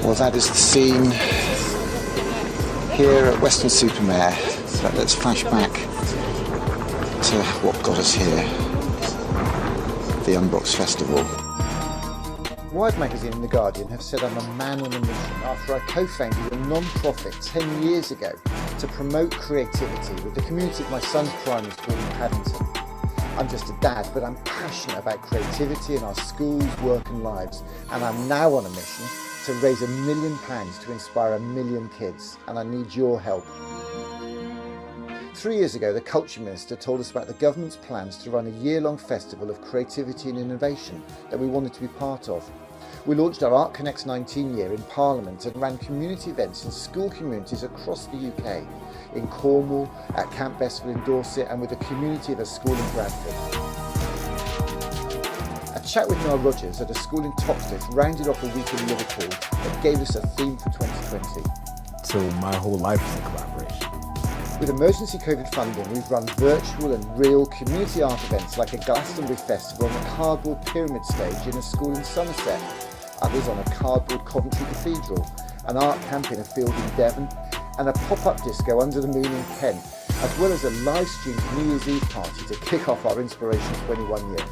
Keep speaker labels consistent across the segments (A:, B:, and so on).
A: Well, that is the scene here at Weston Mare. So let's flash back to what got us here, the Unbox Festival. Wired magazine and The Guardian have said I'm a man on a mission after I co-founded a non-profit 10 years ago to promote creativity with the community of my son's primary school in Paddington. I'm just a dad, but I'm passionate about creativity in our schools, work and lives, and I'm now on a mission to raise £1 million to inspire 1 million kids, and I need your help. 3 years ago, the Culture Minister told us about the government's plans to run a year-long festival of creativity and innovation that we wanted to be part of. We launched our Art Connects 19 year in Parliament and ran community events in school communities across the UK, in Cornwall, at Camp Bestwell in Dorset, and with the community of a school in Bradford. A chat with Noel Rogers at a school in Toxteth rounded off a week in Liverpool that gave us a theme for 2020.
B: So my whole life is a collaboration.
A: With emergency COVID funding, we've run virtual and real community art events like a Glastonbury festival on a cardboard pyramid stage in a school in Somerset, others on a cardboard Coventry Cathedral, an art camp in a field in Devon, and a pop-up disco under the moon in Kent, as well as a live-streamed New Year's Eve party to kick off our Inspiration 21 year.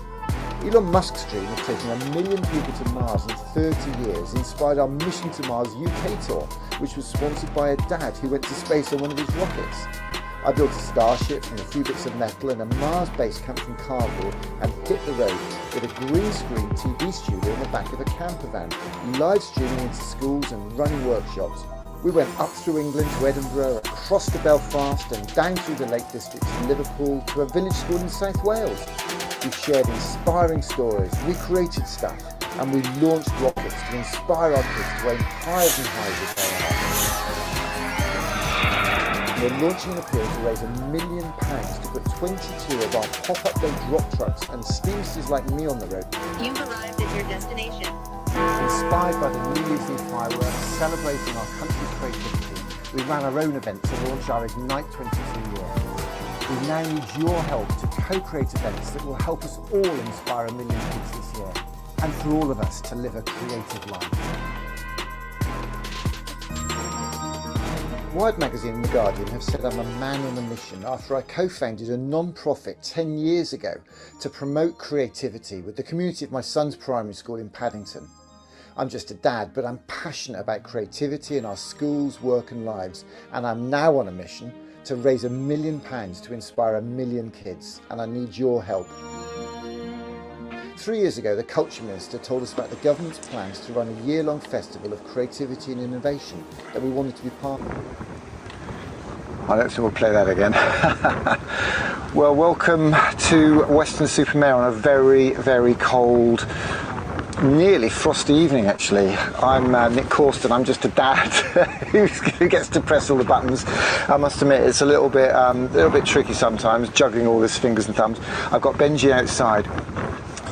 A: Elon Musk's dream of taking 1 million people to Mars in 30 years inspired our Mission to Mars UK tour, which was sponsored by a dad who went to space on one of his rockets. I built a starship from a few bits of metal and a Mars base camp from cardboard and hit the road with a green screen TV studio in the back of a camper van, live streaming into schools and running workshops. We went up through England to Edinburgh, across to Belfast and down through the Lake District in Liverpool to a village school in South Wales. We shared inspiring stories, we created stuff, and we launched rockets to inspire our kids to aim higher and higher with their art. We're launching an appeal to raise £1 million to put 22 of our pop-up day drop trucks and steamsters like me on the road.
C: You've arrived at your destination.
A: Inspired by the New Year's Eve fireworks, celebrating our country's creativity, we ran our own event to launch our Ignite 22 year. We now need your help to co-create events that will help us all inspire 1 million kids this year, and for all of us to live a creative life. Wired magazine and The Guardian have said I'm a man on a mission after I co-founded a non-profit 10 years ago to promote creativity with the community of my son's primary school in Paddington. I'm just a dad, but I'm passionate about creativity in our schools, work and lives, and I'm now on a mission to raise £1 million to inspire 1 million kids, and I need your help. 3 years ago, the Culture Minister told us about the government's plans to run a year-long festival of creativity and innovation that we wanted to be part of. I don't think we'll play that again. Well, welcome to Weston Mare on a very, very cold nearly frosty evening, actually. I'm Nick Causton. I'm just a dad who gets to press all the buttons. I must admit, it's a little bit tricky sometimes, juggling all these fingers and thumbs. I've got Benji outside.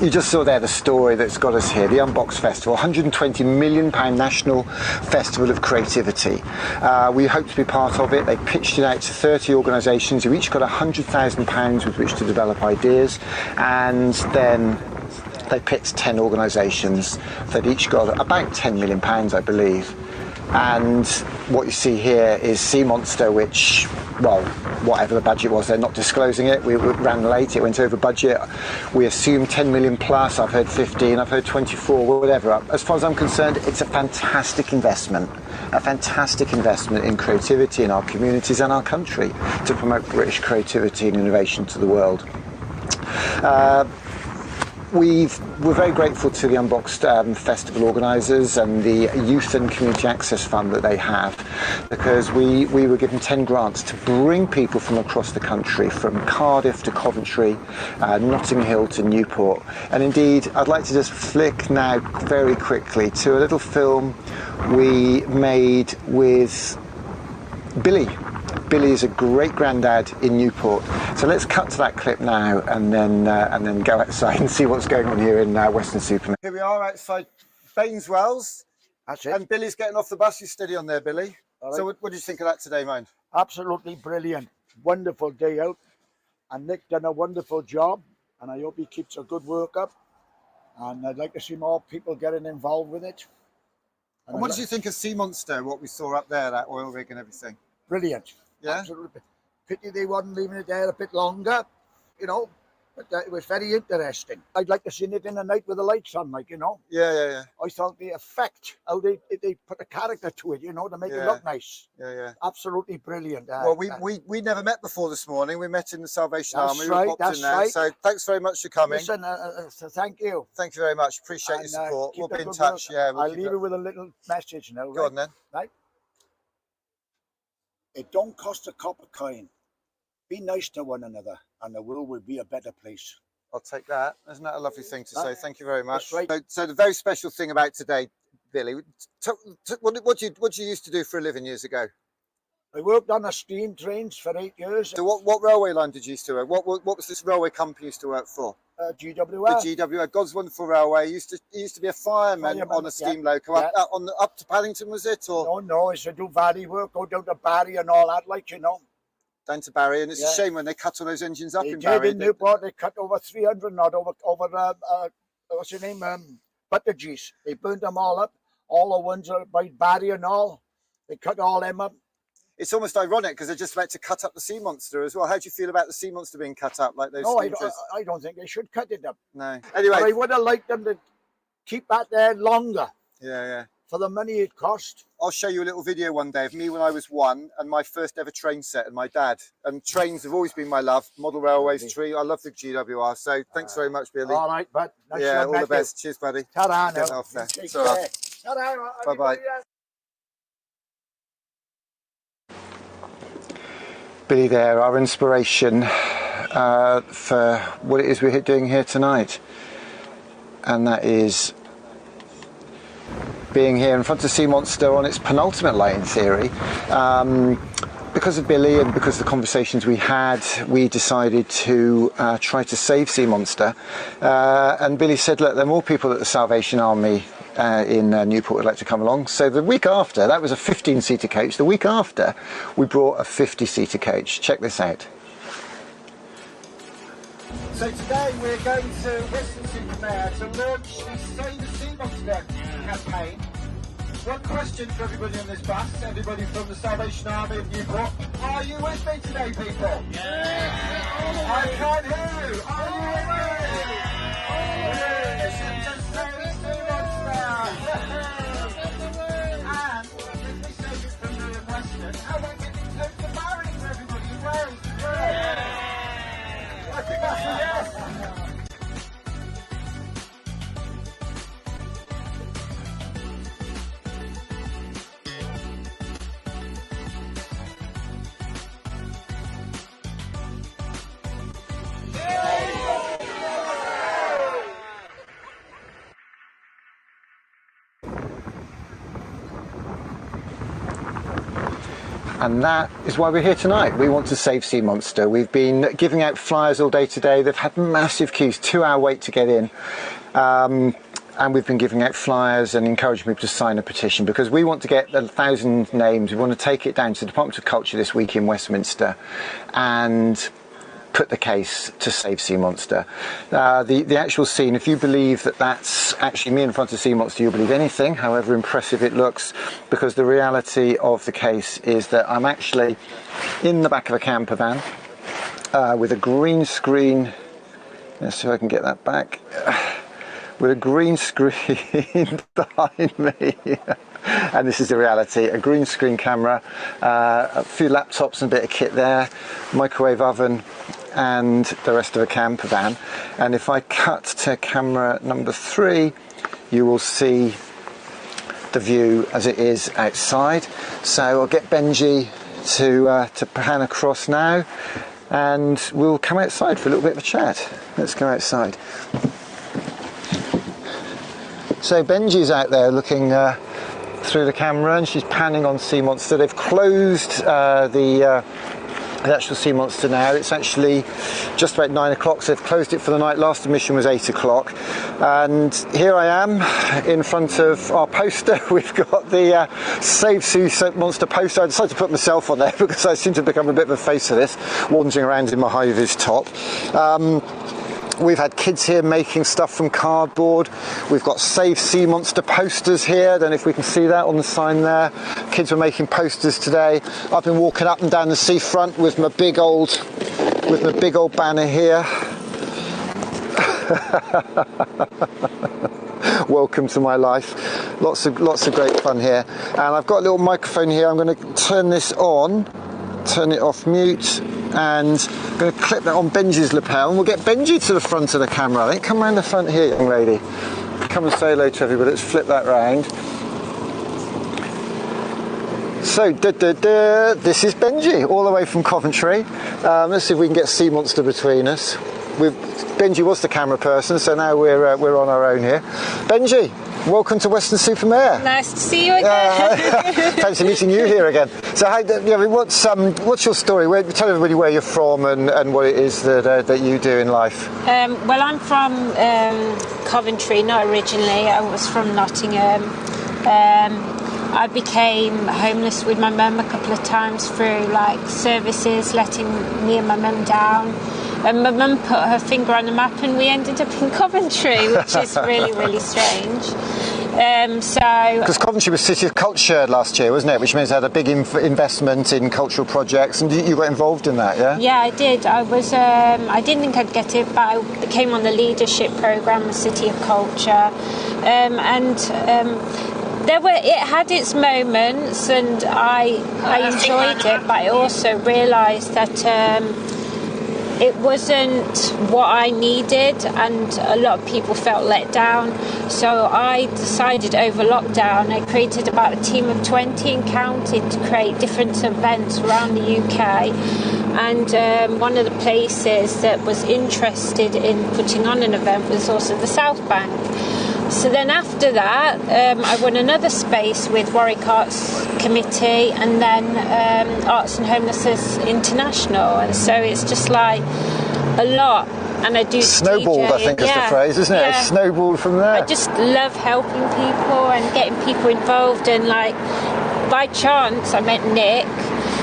A: You just saw there the story that's got us here, the Unbox Festival, £120 million National Festival of Creativity. We hope to be part of it. They pitched it out to 30 organisations who each got £100,000 with which to develop ideas, and then they picked 10 organisations that each got about £10 million, I believe. And what you see here is Sea Monster, which, well, whatever the budget was, they're not disclosing it. We ran late, it went over budget. We assumed 10 million plus. I've heard 15, I've heard 24, whatever. As far as I'm concerned, it's a fantastic investment in creativity in our communities and our country to promote British creativity and innovation to the world. We're very grateful to the Unboxed Festival organisers and the Youth and Community Access Fund that they have, because we were given 10 grants to bring people from across the country, from Cardiff to Coventry, Notting Hill to Newport. And indeed, I'd like to just flick now very quickly to a little film we made with Billy. Billy is a great granddad in Newport. So let's cut to that clip now and then go outside and see what's going on here in Weston Superman. Here we are outside Baines Wells.
D: That's it.
A: And Billy's getting off the bus. You steady on there, Billy.
D: All right.
A: So what do you think of that today, mind?
D: Absolutely brilliant. Wonderful day out. And Nick done a wonderful job. And I hope he keeps a good work up. And I'd like to see more people getting involved with it.
A: And what did you think of Sea Monster, what we saw up there, that oil rig and everything?
D: Brilliant.
A: Yeah?
D: Absolutely. Pity they weren't leaving it there a bit longer, you know. But it was very interesting. I'd like to see it in the night with the lights on, like, you know.
A: Yeah.
D: I thought the effect, how they put a character to it, you know, to make it look nice.
A: Yeah.
D: Absolutely brilliant.
A: Well, we never met before this morning. We met in the Salvation Army.
D: Right,
A: We popped in there.
D: right.
A: So thanks very much for coming.
D: Listen, so thank you.
A: Thank you very much. Appreciate your support.
D: Keep
A: We'll be
D: up
A: in
D: good
A: touch.
D: work.
A: Yeah. We'll
D: I'll
A: keep
D: leave
A: it.
D: you with a little message now.
A: Go on then.
D: Right? It don't cost a copper coin. Be nice to one another, and the world will be a better place.
A: I'll take that. Isn't that a lovely thing to say? Thank you very much.
D: That's right.
A: So the very special thing about today, Billy, what did you used to do for a living years ago?
D: I worked on the steam trains for 8 years.
A: So what railway line did you used to work? What was this railway company you used to work for?
D: GWR.
A: The GWR, God's Wonderful Railway. He used to be a fireman on a steam loco. Up to Paddington, was it? Or
D: No, I used to do Barry work, go down to Barry and all that, like, you know.
A: Down to Barry, and it's a shame when they cut all those engines up
D: They
A: in
D: did
A: Barry.
D: in Newport. They cut over 300 not over what's your name? Buttergees. They burnt them all up. All the ones are by Barry and all. They cut all them up.
A: It's almost ironic because they're just about to cut up the Sea Monster as well. How do you feel about the Sea Monster being cut up like those?
D: No, I don't think they should cut it up.
A: No. Anyway,
D: but I would have liked them to keep that there longer.
A: Yeah.
D: For the money it cost.
A: I'll show you a little video one day of me when I was 1 and my first ever train set and my dad. And trains have always been my love. Model railways, tree. I love the GWR. So thanks very much, Billy.
D: All right, bud. Nice
A: all the best. Cheers, buddy.
D: Ta-da
A: Get
D: now.
A: off there.
D: Take
A: Ta-ra.
D: care. Ta-da.
A: Bye-bye. Billy there, our inspiration for what it is we're doing here tonight. And that is being here in front of Sea Monster on its penultimate lay in theory. Because of Billy and because of the conversations we had, we decided to try to save Sea Monster. And Billy said, look, there are more people at the Salvation Army in Newport would like to come along. So the week after, that was a 15-seater coach. The week after, we brought a 50-seater coach. Check this out. So today we're going to Weston Superman to launch the Save the Sea Monster campaign. One question for everybody on this bus, everybody from the Salvation Army of Newport. Are you with me today, people? Yeah! I can't hear you. Are you with me? Yes, just save the Sea Monster. And if we save it from the Western, how about getting close to Mare for everybody in Wales? I think that's a yes. And that is why we're here tonight. We want to save sea monster. We've been giving out flyers all day today. They've had massive queues, 2-hour wait to get in. And we've been giving out flyers and encouraging people to sign a petition because we want to get 1,000 names. We want to take it down to the Department of Culture this week in Westminster and put the case to save sea monster. The actual scene, if you believe that that's actually me in front of sea monster, you'll believe anything, however impressive it looks, because the reality of the case is that I'm actually in the back of a camper van with a green screen. Let's see if I can get that back. With a green screen behind me. And this is the reality, a green screen camera, a few laptops and a bit of kit there, microwave oven, and the rest of a camper van. And if I cut to camera number 3, you will see the view as it is outside. So I'll get Benji to pan across now, and we'll come outside for a little bit of a chat. Let's go outside. So Benji's out there looking through the camera, and she's panning on sea monster. They've closed the actual sea monster now. It's actually just about 9 o'clock, so they've closed it for the night. Last admission was 8 o'clock. And here I am in front of our poster. We've got the Save Sea Monster poster. I decided to put myself on there because I seem to become a bit of a face of this, wandering around in my high-vis top. We've had kids here making stuff from cardboard. We've got Save Sea Monster posters here. I don't know if we can see that on the sign there. Kids were making posters today. I've been walking up and down the seafront with my big old banner here. Welcome to my life. Lots of great fun here. And I've got a little microphone here. I'm going to turn this on, turn it off mute, and I'm going to clip that on Benji's lapel, and we'll get Benji to the front of the camera. I think come round the front here, young lady. Come and say hello to everybody. Let's flip that round. So, this is Benji, all the way from Coventry. Let's see if we can get Sea Monster between us. Benji was the camera person, so now we're on our own here. Benji, welcome to Weston-super-Mare.
E: Nice to see you again.
A: Fancy meeting you here again. So, what's your story? Tell everybody where you're from and what it is that you do in life.
E: Well, I'm from Coventry, not originally. I was from Nottingham. I became homeless with my mum a couple of times through services, letting me and my mum down. And my mum put her finger on the map and we ended up in Coventry, which is really, really strange. Because
A: Coventry was City of Culture last year, wasn't it? Which means it had a big investment in cultural projects, and you got involved in that, yeah?
E: Yeah, I did. I was. I didn't think I'd get it, but I came on the leadership programme with City of Culture, it had its moments, and I enjoyed it, but I also realised that it wasn't what I needed, and a lot of people felt let down. So I decided over lockdown, I created about a team of 20 and counting to create different events around the UK. And one of the places that was interested in putting on an event was also the South Bank. So then after that, I won another space with Warwick Arts Committee, and then Arts and Homelessness International. And so it's just like a lot. And I do
A: snowballed,
E: DJ,
A: I think is the phrase, isn't it? It's snowballed from there.
E: I just love helping people and getting people involved. And by chance, I met Nick.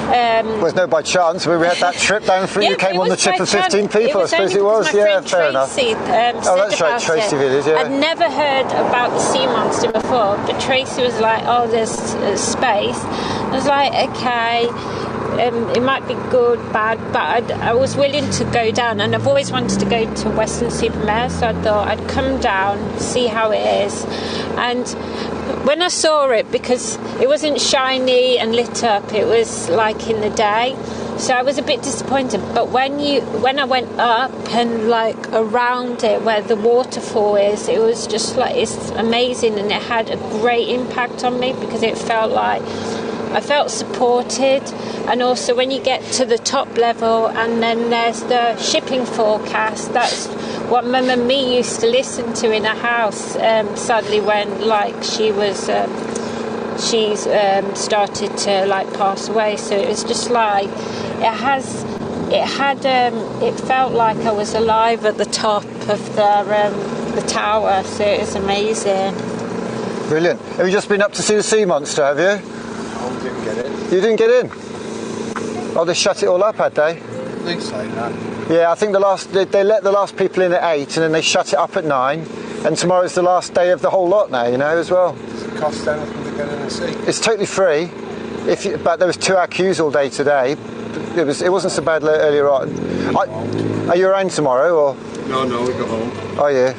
A: Well, it's no by chance. We had that trip down for you came on the trip of 15 people, I suppose it was.
E: Yeah,
A: fair enough. That's right, Tracy did it, yeah.
E: I'd never heard about the sea monster before, but Tracy was like, oh, there's space. I was like, okay, it might be good, bad, but I was willing to go down, and I've always wanted to go to Weston-super-Mare, so I thought I'd come down, see how it is. And when I saw it, because it wasn't shiny and lit up, it was like in the day, so I was a bit disappointed. But when I went up and around it where the waterfall is, it was just it's amazing, and it had a great impact on me because it felt like I felt supported. And also when you get to the top level and then there's the shipping forecast, that's what Mum and me used to listen to in her house, sadly when she was she's started to like pass away. So it was just like it felt like I was alive at the top of the tower. So it was amazing.
A: Brilliant. Have you just been up to see the sea monster, have you?
F: Oh, didn't get in.
A: You didn't get in? Oh, they shut it all up, had they?
F: Looks like that.
A: Yeah, I think they let the last people in at 8 and then they shut it up at 9. And tomorrow's the last day of the whole lot now, you know, as well.
F: Does it cost anything to get in and see?
A: It's totally free. But there was 2-hour queues all day today. It wasn't so bad earlier on. Are you around tomorrow or?
F: No, we go home.
A: Oh yeah.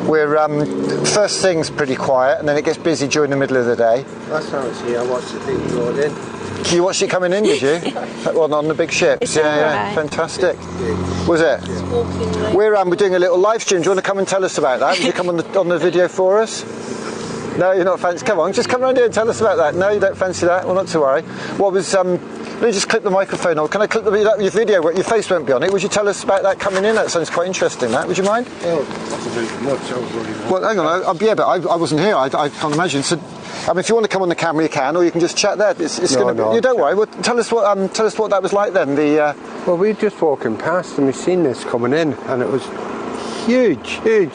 A: We're first thing's pretty quiet, and then it gets busy during the middle of the day.
F: Last time I was here, I watched the thing going in.
A: You watched it coming in, did you? Well, on the big ships.
E: It's
A: Yeah,
E: alright.
A: fantastic. Was it? We're doing a little live stream. Do you want to come and tell us about that? Would you come on the video for us? No, you're not fancy. Come on, just come around here and tell us about that. No, you don't fancy that. Well, not to worry. What was Let me just clip the microphone on. Can I clip your video? Your face won't be on it. Would you tell us about that coming in? That sounds quite interesting. That would you mind?
F: Oh, that's a bit much. I was worried.
A: Well, hang on. Yeah, but I wasn't here. I can't imagine. So, I mean, if you want to come on the camera, you can, or you can just chat there. You don't worry. Well, tell us what that was like then.
G: Well, we were just walking past and we seen this coming in, and it was huge. It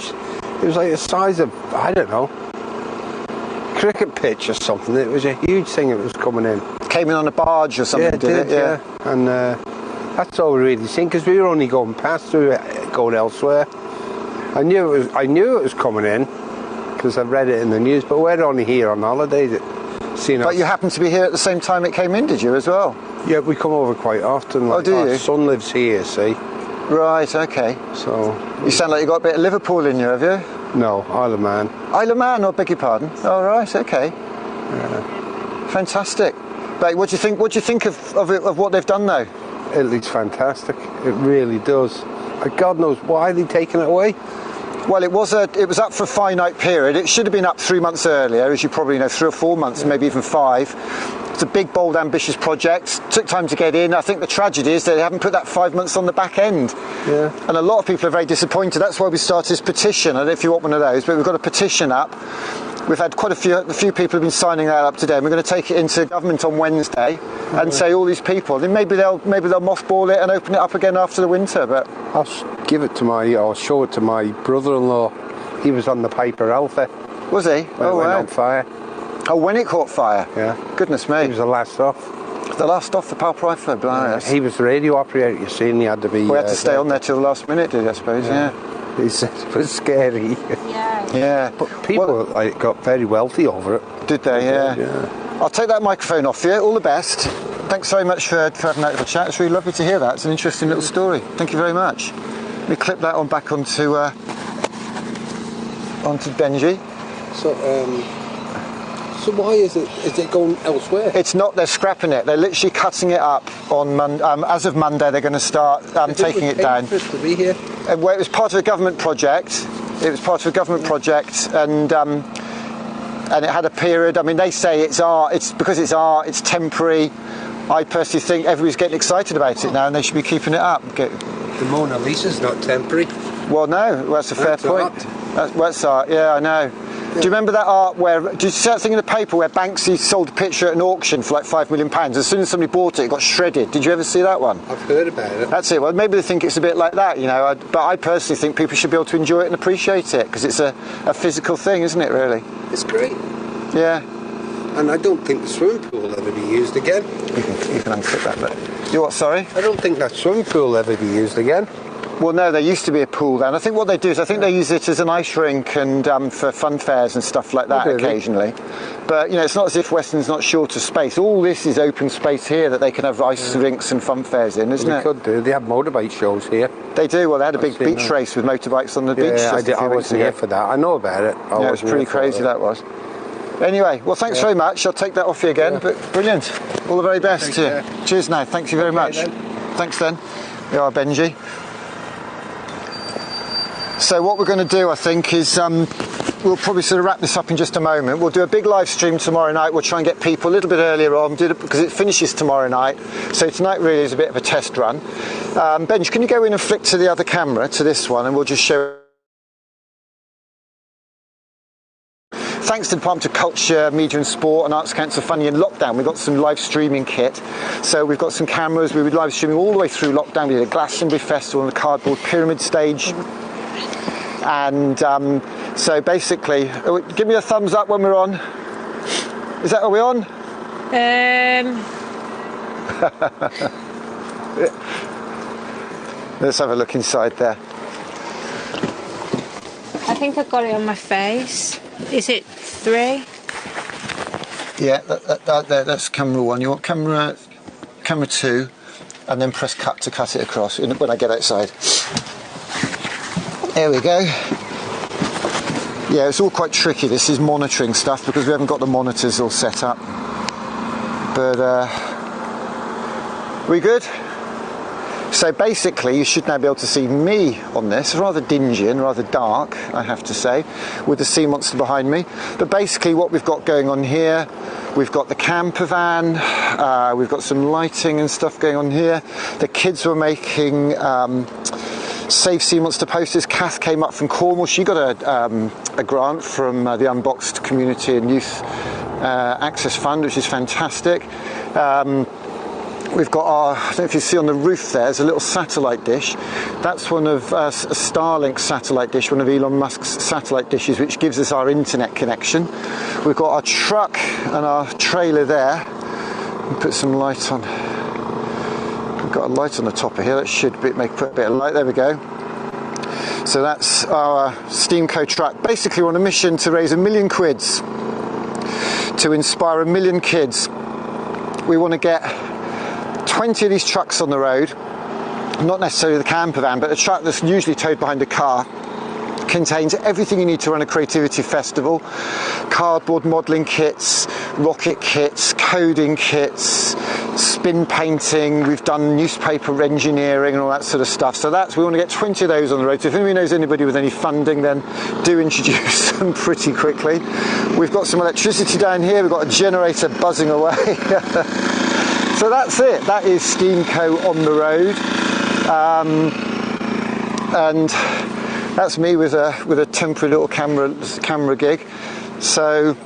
G: was like the size of, I don't know, cricket pitch or something. It was a huge thing that was coming in.
A: Came in on a barge or something,
G: did it? Yeah. And that's all we really seen, because we were only going past, we were going elsewhere. I knew it was coming in because I read it in the news, but we're only here on holiday.
A: But you happened to be here at the same time it came in, did you, as well?
G: Yeah, we come over quite often.
A: Oh, do you?
G: Our son lives here, see.
A: Right, okay.
G: So
A: you sound like you got a bit of Liverpool in you, have you?
G: No, Isle of Man.
A: Isle of Man, beg your pardon. Oh, right, okay. Fantastic. But what do you think of what they've done now?
G: It looks fantastic. It really does. God knows why they're taking it away.
A: Well, it was up for a finite period. It should have been up 3 months earlier, as you probably know, 3 or 4 months, maybe even 5. It's a big, bold, ambitious project. Took time to get in. I think the tragedy is that they haven't put that 5 months on the back end.
G: Yeah.
A: And a lot of people are very disappointed. That's why we started this petition. I don't know if you want one of those, but we've got a petition up. We've had quite a few people have been signing that up today, and we're going to take it into government on Wednesday and say all these people. Then maybe they'll mothball it and open it up again after the winter. But
G: I'll show it to my brother-in-law. He was on the Piper Alpha.
A: Was he?
G: When it went on fire.
A: Oh, when it caught fire?
G: Yeah.
A: Goodness me.
G: He was the last off.
A: The last off, the Piper Alpha.
G: He was the radio operator, you see, and he had to be...
A: We had to stay on there till the last minute, did I suppose, yeah.
G: He said it was scary.
A: Yeah.
G: But people got very wealthy over it.
A: Did they? Yeah. I'll take that microphone off you. All the best. Thanks very much for having that little chat. It's really lovely to hear that. It's an interesting little story. Thank you very much. Let me clip that on back onto Benji.
G: So why is it going elsewhere?
A: It's not. They're scrapping it. They're literally cutting it up on Monday. As of Monday, they're going to start taking it down.
G: For it to be here?
A: Well, it was part of a government project. And it had a period. I mean, they say it's art. It's because it's art. It's temporary. I personally think everybody's getting excited about it now, and they should be keeping it up.
G: The Mona Lisa's not temporary.
A: Well, no, that's a fair point. That's art. Yeah, I know. Yeah. Do you remember that art did you see that thing in the paper where Banksy sold a picture at an auction for like £5 million? As soon as somebody bought it, it got shredded. Did you ever see that one?
G: I've heard about it.
A: That's it. Well, maybe they think it's a bit like that, you know. But I personally think people should be able to enjoy it and appreciate it, because it's a physical thing, isn't it, really?
G: It's great.
A: Yeah.
G: And I don't think the swimming pool will ever be used again.
A: You can unclip that bit. You what, sorry?
G: I don't think that swimming pool will ever be used again.
A: Well, no, there used to be a pool there. And I think what they do is they use it as an ice rink and for fun fairs and stuff like that occasionally. But, you know, it's not as if Weston's not short of space. All this is open space here that they can have ice rinks and fun fairs in, isn't it?
G: They could do. They have motorbike shows here.
A: They do. Well, they had a big beach race with motorbikes on the beach.
G: I wasn't here for that. I know about it.
A: Yeah, it was pretty crazy, that was. Anyway, well, thanks very much. I'll take that off you again. But brilliant. All the very best to you. Cheers now. Thank you very much. Thanks then. We are Benji. So what we're going to do, I think, is we'll probably sort of wrap this up in just a moment. We'll do a big live stream tomorrow night. We'll try and get people a little bit earlier on, because it finishes tomorrow night. So tonight really is a bit of a test run. Benj, can you go in and flick to the other camera, to this one, and we'll just show... thanks to the Department of Culture, Media and Sport and Arts Council funding in lockdown, we got some live streaming kit. So we've got some cameras. We were live streaming all the way through lockdown. We did a Glastonbury Festival on the cardboard pyramid stage. And so basically, give me a thumbs up when we're on. Is that, are we on? Let's have a look inside there.
E: I think I got it on my face. Is it 3?
A: Yeah, that's camera 1. You want camera 2, and then press cut to cut it across when I get outside. There we go. Yeah, it's all quite tricky. This is monitoring stuff because we haven't got the monitors all set up. But we good? So basically, you should now be able to see me on this. It's rather dingy and rather dark, I have to say, with the sea monster behind me. But basically, what we've got going on here, we've got the camper van, we've got some lighting and stuff going on here. The kids were making Save Sea Monster posters. Kath came up from Cornwall. She got a grant from the Unboxed Community and Youth Access Fund, which is fantastic. We've got our, I don't know if you see on the roof there's a little satellite dish. That's one of a Starlink satellite dish, one of Elon Musk's satellite dishes, which gives us our internet connection. We've got our truck and our trailer there. Put some light on. We've got a light on the top of here. That should put a bit of light. There we go. So that's our Steamco truck. Basically, we're on a mission to raise £1 million to inspire 1 million kids. We want to get 20 of these trucks on the road, not necessarily the camper van, but a truck that's usually towed behind a car. Contains everything you need to run a creativity festival: cardboard modelling kits, rocket kits, coding kits, spin painting. We've done newspaper engineering and all that sort of stuff. So we want to get 20 of those on the road. So if anybody knows anybody with any funding, then do introduce them pretty quickly. We've got some electricity down here. We've got a generator buzzing away. So that's it. That is Steamco on the road, and that's me with a temporary little camera gig. So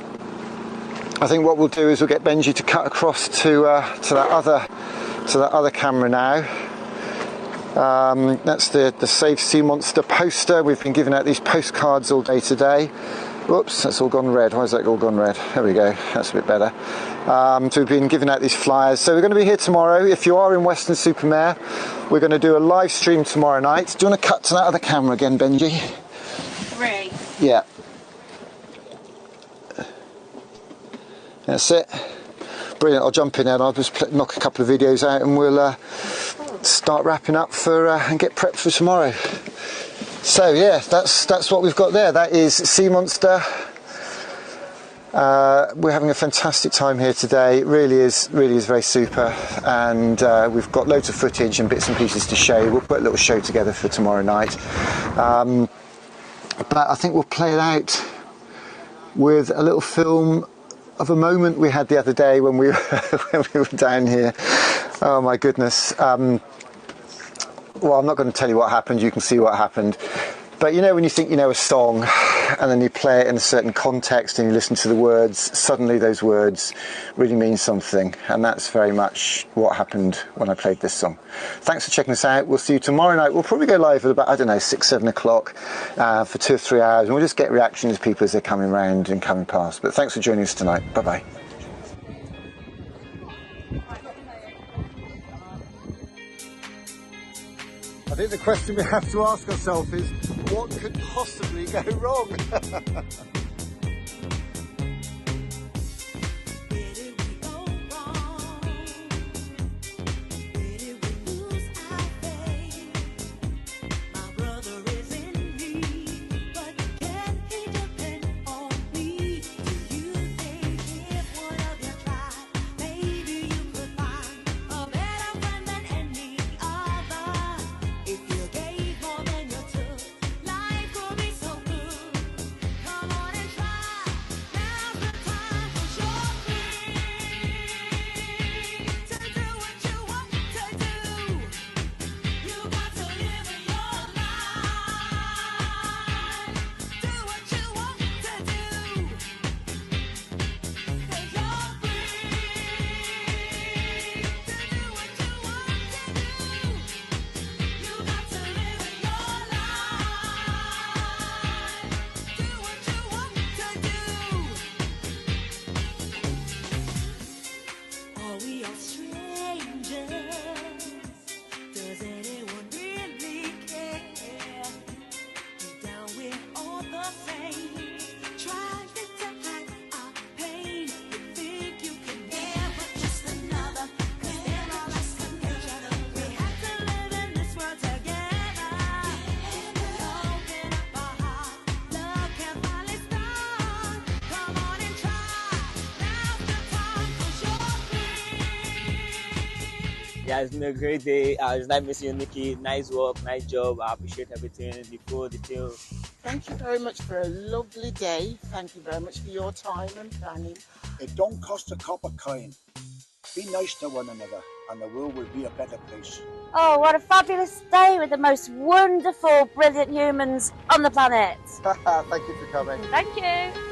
A: I think what we'll do is we'll get Benji to cut across to that other camera now. That's the Save Sea Monster poster. We've been giving out these postcards all day today. Whoops, that's all gone red. Why is that all gone red? There we go. That's a bit better. So we've been giving out these flyers. So we're going to be here tomorrow. If you are in Weston-super-Mare, we're going to do a live stream tomorrow night. Do you want to cut to that other camera again, Benji?
E: 3.
A: Yeah. That's it. Brilliant. I'll jump in there and I'll just knock a couple of videos out and we'll start wrapping up and get prepped for tomorrow. So yeah, that's what we've got there. That is Sea Monster. We're having a fantastic time here today. It really is very super, and we've got loads of footage and bits and pieces to show. We'll put a little show together for tomorrow night, but I think we'll play it out with a little film of a moment we had the other day when we were down here. Oh my goodness. Well, I'm not going to tell you what happened. You can see what happened. But you know when you think you know a song and then you play it in a certain context and you listen to the words, suddenly those words really mean something. And that's very much what happened when I played this song. Thanks for checking us out. We'll see you tomorrow night. We'll probably go live at about, I don't know, 6, 7 o'clock for 2 or 3 hours. And we'll just get reactions to people as they're coming round and coming past. But thanks for joining us tonight. Bye-bye. I think the question we have to ask ourselves is, what could possibly go wrong?
H: Come on Yeah, it's been a great day. It's nice meeting you, Nikki. Nice work, nice job. I appreciate everything, the food, the deal.
I: Thank you very much for a lovely day. Thank you very much for your time and planning.
D: It don't cost a cop a coin. Be nice to one another and the world will be a better place.
J: Oh, what a fabulous day with the most wonderful, brilliant humans on the planet.
A: Thank you for coming.
J: Thank you.